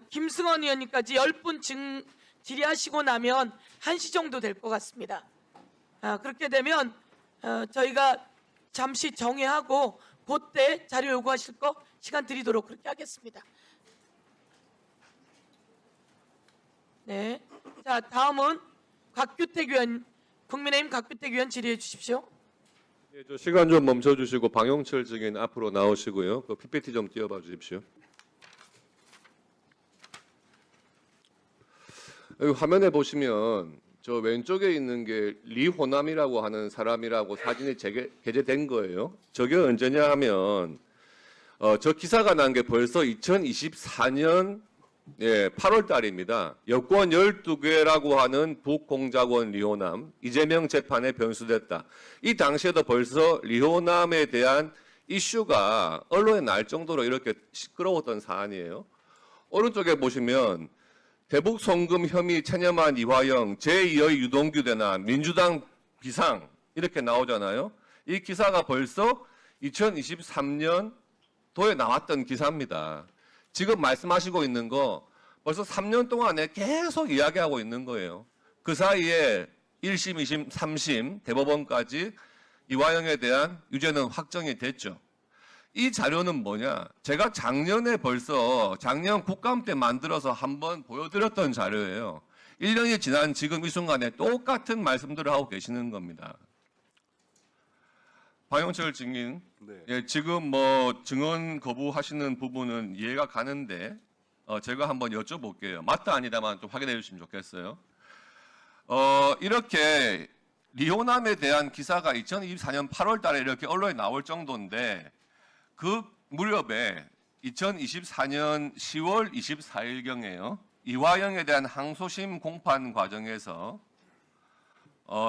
김승원 의원님까지 10분 질의하시고 나면 1시 정도 될 것 같습니다. 그렇게 되면 저희가 잠시 정회하고 그때 자료 요구하실 거 시간 드리도록 그렇게 하겠습니다. 네. 자, 다음은 곽규택 의원, 국민의힘 곽규택 의원 질의해 주십시오. 예, 저 시간 좀 멈춰주시고 방용철 증인 앞으로 나오시고요. 그 PPT 좀 띄워봐 주십시오. 여기 화면에 보시면 저 왼쪽에 있는 게 리호남이라고 하는 사람이라고 사진이 게재된 거예요. 저게 언제냐 하면 저 기사가 난 게 벌써 2024년 8월 달입니다. 여권 12개라고 하는 북공작원 리호남 이재명 재판에 변수됐다. 이 당시에도 벌써 리호남에 대한 이슈가 언론에 날 정도로 이렇게 시끄러웠던 사안이에요. 오른쪽에 보시면 대북 송금 혐의 체념한 이화영, 제2의 유동규 대남, 민주당 비상 이렇게 나오잖아요. 이 기사가 벌써 2023년도에 나왔던 기사입니다. 지금 말씀하시고 있는 거 벌써 3년 동안에 계속 이야기하고 있는 거예요. 그 사이에 1심, 2심, 3심 대법원까지 이화영에 대한 유죄는 확정이 됐죠. 이 자료는 뭐냐? 제가 작년 국감 때 만들어서 한번 보여드렸던 자료예요. 1년이 지난 지금 이 순간에 똑같은 말씀들을 하고 계시는 겁니다. 방용철 증인, 예, 지금 증언 거부하시는 부분은 이해가 가는데 제가 한번 여쭤볼게요. 맞다 아니다만 좀 확인해 주시면 좋겠어요. 이렇게 리호남에 대한 기사가 2024년 8월 달에 이렇게 언론에 나올 정도인데 그 무렵에 2024년 10월 24일경에요. 이화영에 대한 항소심 공판 과정에서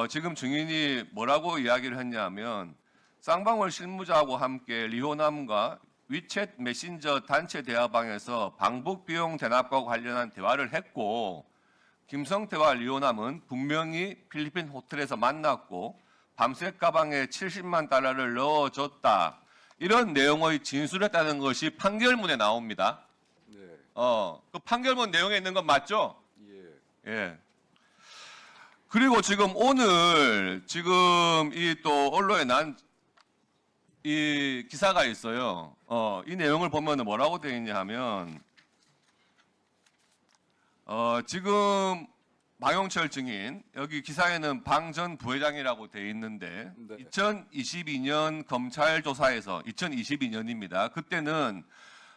지금 증인이 뭐라고 이야기를 했냐면 쌍방울 실무자하고 함께 리호남과 위챗 메신저 단체 대화방에서 방북 비용 대납과 관련한 대화를 했고 김성태와 리호남은 분명히 필리핀 호텔에서 만났고 밤색 가방에 70만 달러를 넣어줬다. 이런 내용의 진술했다는 것이 판결문에 나옵니다. 네. 그 판결문 내용에 있는 건 맞죠? 예. 예. 그리고 지금 오늘 지금 이 또 언론에 난 이 기사가 있어요. 이 내용을 보면 뭐라고 되어 있냐 하면 지금 방용철 증인 여기 기사에는 방 전 부회장이라고 되어 있는데 네. 2022년 검찰 조사에서 2022년입니다. 그때는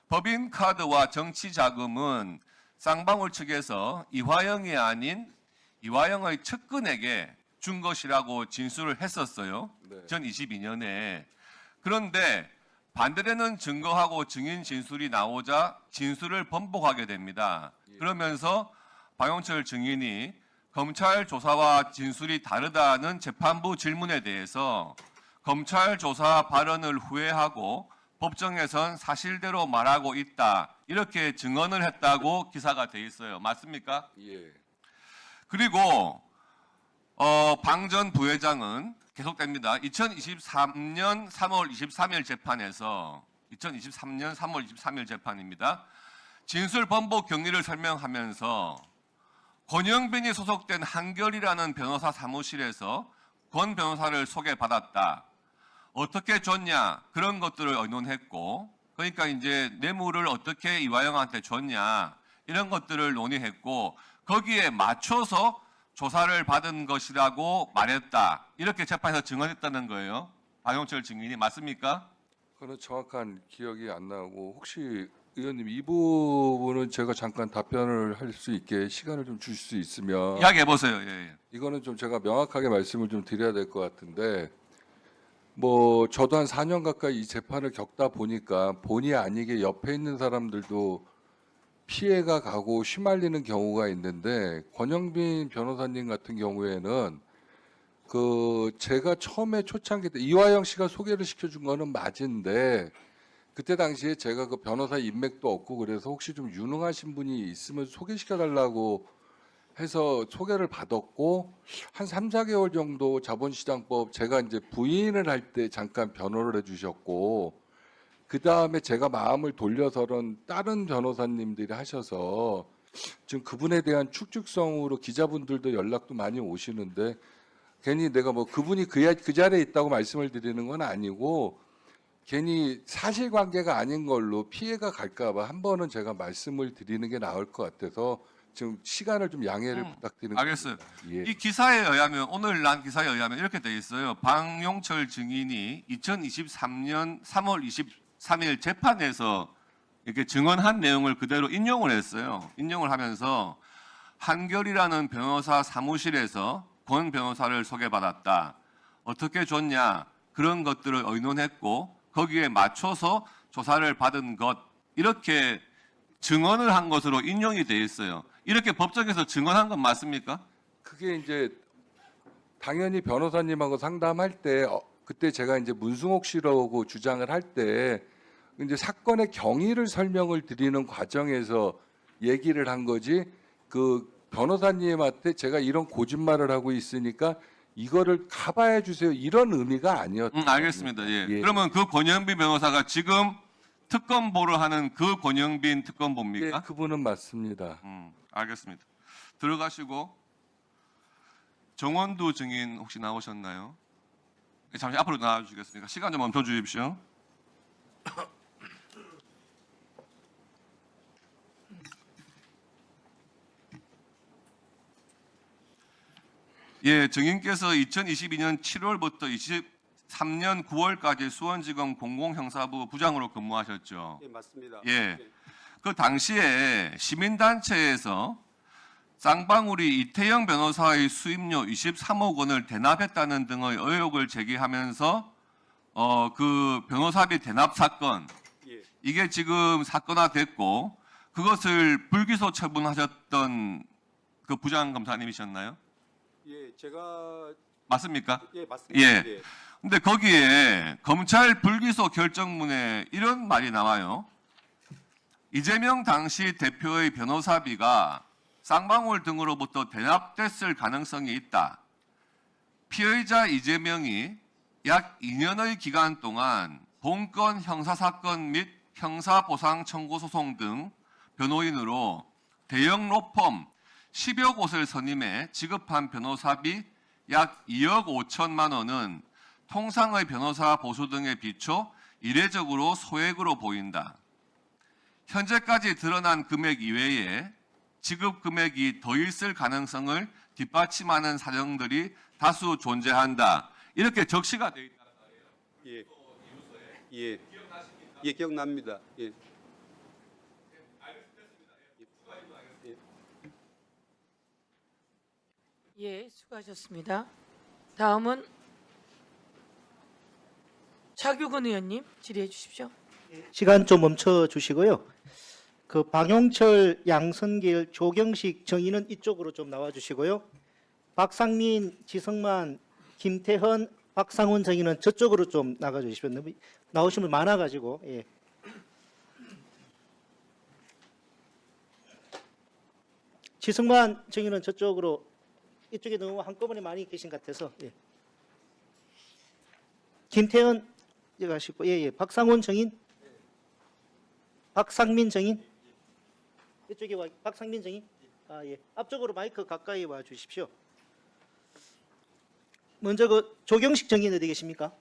법인카드와 정치자금은 쌍방울 측에서 이화영이 아닌 이화영의 측근에게 준 것이라고 진술을 했었어요. 네. 2022년에. 그런데 반대되는 증거하고 증인 진술이 나오자 진술을 번복하게 됩니다. 그러면서 방용철 증인이 검찰 조사와 진술이 다르다는 재판부 질문에 대해서 검찰 조사 발언을 후회하고 법정에선 사실대로 말하고 있다. 이렇게 증언을 했다고 기사가 돼 있어요. 맞습니까? 예. 그리고 방 전 부회장은 계속됩니다. 2023년 3월 23일 재판에서 2023년 3월 23일 재판입니다. 진술 번복 경위를 설명하면서 권영빈이 소속된 한결이라는 변호사 사무실에서 권 변호사를 소개받았다. 어떻게 줬냐 그런 것들을 의논했고 그러니까 이제 뇌물을 어떻게 이화영한테 줬냐 이런 것들을 논의했고 거기에 맞춰서 조사를 받은 것이라고 말했다. 이렇게 재판에서 증언했다는 거예요. 방용철 증인이 맞습니까? 그건 정확한 기억이 안 나고 혹시 의원님 이 부분은 제가 잠깐 답변을 할 수 있게 시간을 좀 주실 수 있으면 이야기해 보세요. 예. 이거는 좀 제가 명확하게 말씀을 좀 드려야 될 것 같은데 뭐 저도 한 4년 가까이 이 재판을 겪다 보니까 본의 아니게 옆에 있는 사람들도 피해가 가고 휘말리는 경우가 있는데 권영빈 변호사님 같은 경우에는 그 제가 처음에 초창기 때 이화영 씨가 소개를 시켜준 거는 맞은데 그때 당시에 제가 그 변호사 인맥도 없고 그래서 혹시 좀 유능하신 분이 있으면 소개시켜 달라고 해서 소개를 받았고 한 3, 4개월 정도 자본시장법 제가 이제 부인을 할 때 잠깐 변호를 해주셨고 그 다음에 제가 마음을 돌려서는 다른 변호사님들이 하셔서 지금 그분에 대한 축적성으로 기자분들도 연락도 많이 오시는데 괜히 내가 뭐 그분이 그 자리에 있다고 말씀을 드리는 건 아니고 괜히 사실관계가 아닌 걸로 피해가 갈까봐 한 번은 제가 말씀을 드리는 게 나을 것 같아서 지금 시간을 좀 양해를 부탁드리는 알겠어요. 겁니다. 예. 이 기사에 의하면 오늘 난 기사에 의하면 이렇게 돼 있어요. 방용철 증인이 2023년 3월 23일 재판에서 이렇게 증언한 내용을 그대로 인용을 했어요. 인용을 하면서 한결이라는 변호사 사무실에서 권 변호사를 소개받았다. 어떻게 줬냐 그런 것들을 의논했고 거기에 맞춰서 조사를 받은 것 이렇게 증언을 한 것으로 인용이 돼 있어요. 이렇게 법정에서 증언한 건 맞습니까? 그게 이제 당연히 변호사님하고 상담할 때 그때 제가 이제 문승옥 씨라고 주장을 할 때 이제 사건의 경위를 설명을 드리는 과정에서 얘기를 한 거지 그 변호사님한테 제가 이런 거짓말을 하고 있으니까 이거를 가봐야 주세요 이런 의미가 아니었어요. 알겠습니다. 예. 예. 그러면 그 권영빈 변호사가 지금 특검보를 하는 그 권영빈 특검보입니까? 예, 그분은 맞습니다. 알겠습니다. 들어가시고 정원두 증인 혹시 나오셨나요? 잠시 앞으로 나와주시겠습니까? 시간 좀 멈춰 주십시오. 예, 증인께서 2022년 7월부터 23년 9월까지 수원지검 공공형사부 부장으로 근무하셨죠. 예, 맞습니다. 예. 그 당시에 시민단체에서 쌍방울이 이태영 변호사의 수임료 23억 원을 대납했다는 등의 의혹을 제기하면서 그 변호사비 대납 사건 예. 이게 지금 사건화됐고 그 그것을 불기소 처분하셨던 그 부장검사님이셨나요? 예, 제가 맞습니까? 예 맞습니다. 예. 근데 거기에 검찰 불기소 결정문에 이런 말이 나와요. 이재명 당시 대표의 변호사비가 쌍방울 등으로부터 대납됐을 가능성이 있다. 피의자 이재명이 약 2년의 기간 동안 본건 형사사건 및 형사보상 청구 소송 등 변호인으로 대형 로펌 10여 곳을 선임해 지급한 변호사비 약 2억 5천만 원은 통상의 변호사 보수 등에 비춰 이례적으로 소액으로 보인다. 현재까지 드러난 금액 이외에 지급 금액이 더 있을 가능성을 뒷받침하는 사정들이 다수 존재한다. 이렇게 적시가 되어 있다는 말이에요. 예. 예, 기억납니다. 예. 예, 수고하셨습니다. 다음은 차규근 의원님 질의해 주십시오. 시간 좀 멈춰 주시고요. 그 방용철, 양선길, 조경식 정의는 이쪽으로 좀 나와 주시고요. 박상민, 지성만, 김태헌, 박상훈 정의는 저쪽으로 좀 나가 주십시오. 나오신 분 많아 가지고. 예. 지성만 정의는 저쪽으로, 이쪽에 너무 한꺼번에 많이 계신 것 같아서. 예. 김태헌 여기 가시고, 예. 박상훈 정인, 박상민 정인, 이쪽에 와. 박상민 정인, 아 예. 앞쪽으로 마이크 가까이 와 주십시오. 먼저 그 조경식 정인 어디 계십니까?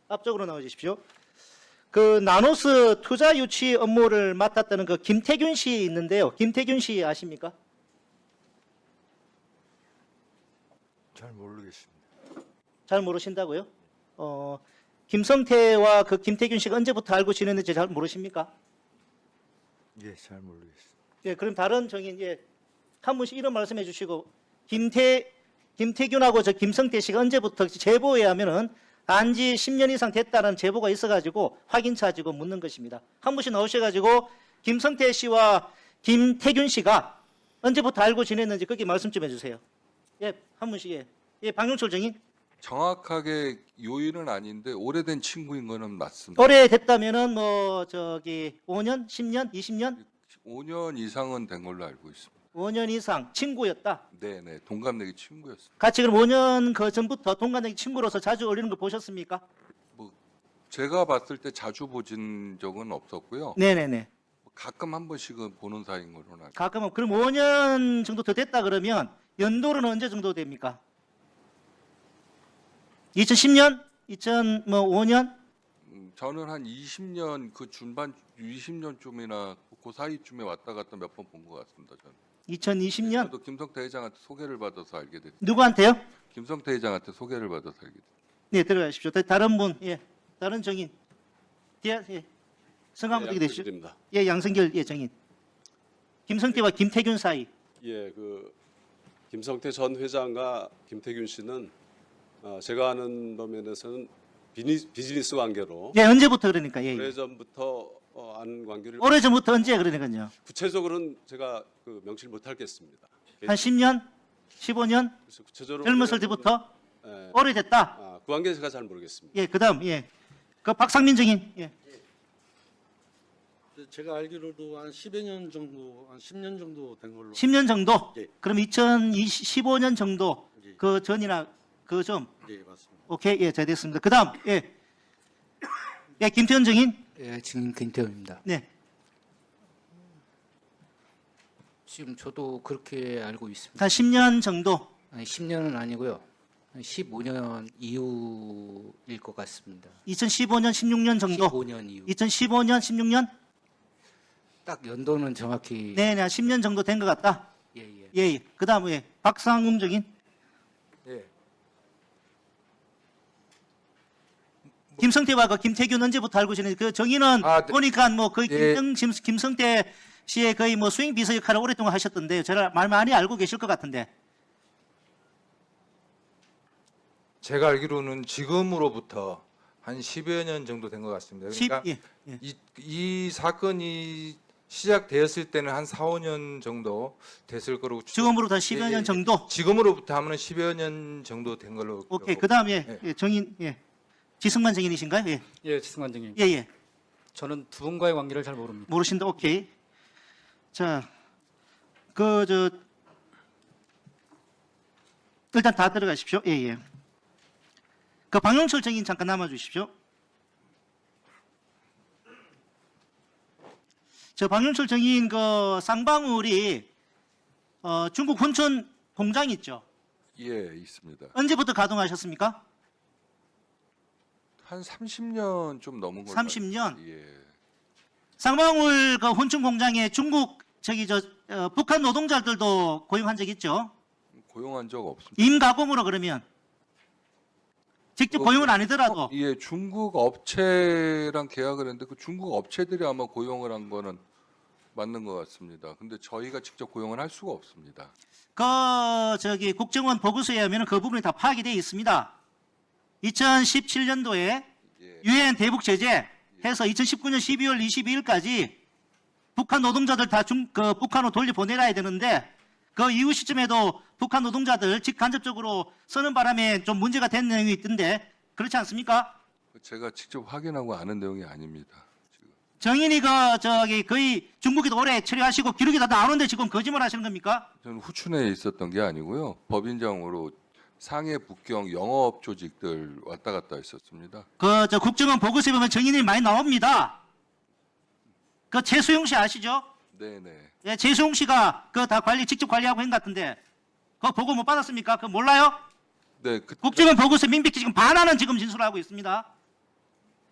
앞쪽으로 나와 주십시오. 그 나노스 투자 유치 업무를 맡았다는 그 김태균 씨 있는데요. 김태균 씨 아십니까? 잘 모르겠습니다. 잘 모르신다고요? 김성태와 그 김태균 씨가 언제부터 알고 지냈는지 잘 모르십니까? 예, 잘 모르겠습니다. 예, 그럼 다른 정인, 예, 한 분씩 이런 말씀해 주시고, 김태균하고 저 김성태 씨가 언제부터 제보에 하면은 안지 10년 이상 됐다는 제보가 있어가지고 확인 차지고 묻는 것입니다. 한 분씩 나오셔가지고 김성태 씨와 김태균 씨가 언제부터 알고 지냈는지 거기 말씀 좀 해주세요. 예, 한 분씩, 예. 예, 방용철 정인. 정확하게 요일은 아닌데 오래된 친구인 거는 맞습니다. 오래됐다면은 뭐 저기 5년, 10년, 20년, 5년 이상은 된 걸로 알고 있습니다. 5년 이상 친구였다. 네네, 동갑내기 친구였습니다. 같이 그럼 5년 그 전부터 동갑내기 친구로서 자주 어울리는 거 보셨습니까? 제가 봤을 때 자주 보진 적은 없었고요. 네네네. 가끔 한 번씩은 보는 사이인 걸로 알고. 가끔은 그럼 5년 정도 더 됐다 그러면 연도는 언제 정도 됩니까? 2010년? 2005년? 저는 한 20년 그 중반 20년쯤이나 그 사이쯤에 왔다 갔다 몇 번 본 것 같습니다. 저는. 2020년? 저도 김성태 회장한테 소개를 받아서 알게 됐어요. 누구한테요? 김성태 회장한테 소개를 받아서 알게 됐어요. 네, 들어가십시오. 다른 분, 예, 다른 정인. 예, 성함 어떻게 되시죠? 예, 양성결, 예, 정인. 김성태와 김태균 사이. 예, 그 김성태 전 회장과 김태균 씨는 제가 아는 범위에서는 비즈니스 관계로 예, 언제부터 그러니까, 예, 예. 오래전부터 아는 관계를 오래전부터 언제 그러니까요? 구체적으로는 제가 그 명시를 못하겠습니다. 한 10년? 15년? 그래서 구체적으로 젊었을 때부터? 예, 오래됐다? 그 관계 제가 잘 모르겠습니다. 예, 그 다음, 예. 그 박상민 정인, 예. 제가 알기로도 한 10여 년 정도, 한 10년 정도 된 걸로. 10년 정도? 예. 그럼 2015년 정도 예. 그 전이나 그 좀. 예, 맞습니다. 오케이, 예, 잘 됐습니다. 그 다음, 예. 예, 김태현 정인? 예, 지금 김태훈입니다. 네. 지금 저도 그렇게 알고 있습니다. 한 10년 정도. 아니, 10년은 아니고요. 한 15년 이후일 것 같습니다. 2015년, 16년 정도. 15년 이후. 2015년, 16년? 딱 연도는 정확히 네, 한 10년 정도 된 것 같다. 예, 예. 예, 예. 그 다음, 예. 박상웅 정인? 예. 김성태와 그 김태균 언제부터 알고 지내는지 그 정인은 네. 보니까 뭐 거의 예. 김성태 씨의 거의 뭐 수행 비서 역할을 오랫동안 하셨던데 저를 말 많이 알고 계실 것 같은데. 제가 알기로는 지금으로부터 한 10여 년 정도 된 것 같습니다. 그러니까 예, 예. 이 사건이 시작되었을 때는 한 4, 5년 정도 됐을 거라고 지금으로부터 10여 년 정도. 지금으로부터 하면 10여 년 정도 된 걸로. 오케이. 기억하고 그다음에 네. 예, 정인 예. 지승만 정인이신가요? 예. 예, 지승관 증인. 예, 예. 저는 두 분과의 관계를 잘 모릅니다. 모르신다. 오케이. 자, 일단 다 들어가십시오. 예, 예. 그 박용철 정인 잠깐 남아 주십시오. 저 박용철 정인 그 쌍방울이 중국 훈천 공장 있죠. 예, 있습니다. 언제부터 가동하셨습니까? 한 30년 좀 넘은 걸로 30년? 알고- 예. 쌍방울 그 훈천 공장에 중국 북한 노동자들도 고용한 적 있죠. 고용한 적 없습니다. 임가공으로 그러면 직접 고용은 아니더라도 예, 중국 업체랑 계약을 했는데 그 중국 업체들이 아마 고용을 한 거는 맞는 것 같습니다. 근데 저희가 직접 고용을 할 수가 없습니다. 국정원 보고서에 하면 그 부분이 다 파악이 되어 있습니다. 2017년도에 유엔 대북 제재 해서 2019년 12월 22일까지 북한 노동자들 다 북한으로 돌려보내야 되는데 그 이후 시점에도 북한 노동자들 직간접적으로 쓰는 바람에 좀 문제가 된 내용이 있던데 그렇지 않습니까? 제가 직접 확인하고 아는 내용이 아닙니다. 지금. 정인이 거의 중국에도 오래 처리하시고 기록이 다 나오는데 지금 거짓말 하시는 겁니까? 저는 후춘에 있었던 게 아니고요. 법인장으로 상해 북경 영업 조직들 왔다 갔다 했었습니다. 국정원 보고서에 보면 정인이 많이 나옵니다. 최수용 씨 아시죠? 네네. 예, 최수용 씨가 다 직접 관리하고 한 것 같은데 그거 보고 못 받았습니까? 그거 몰라요? 네, 국정원 보고서 민백지 지금 반환은 지금 진술하고 있습니다.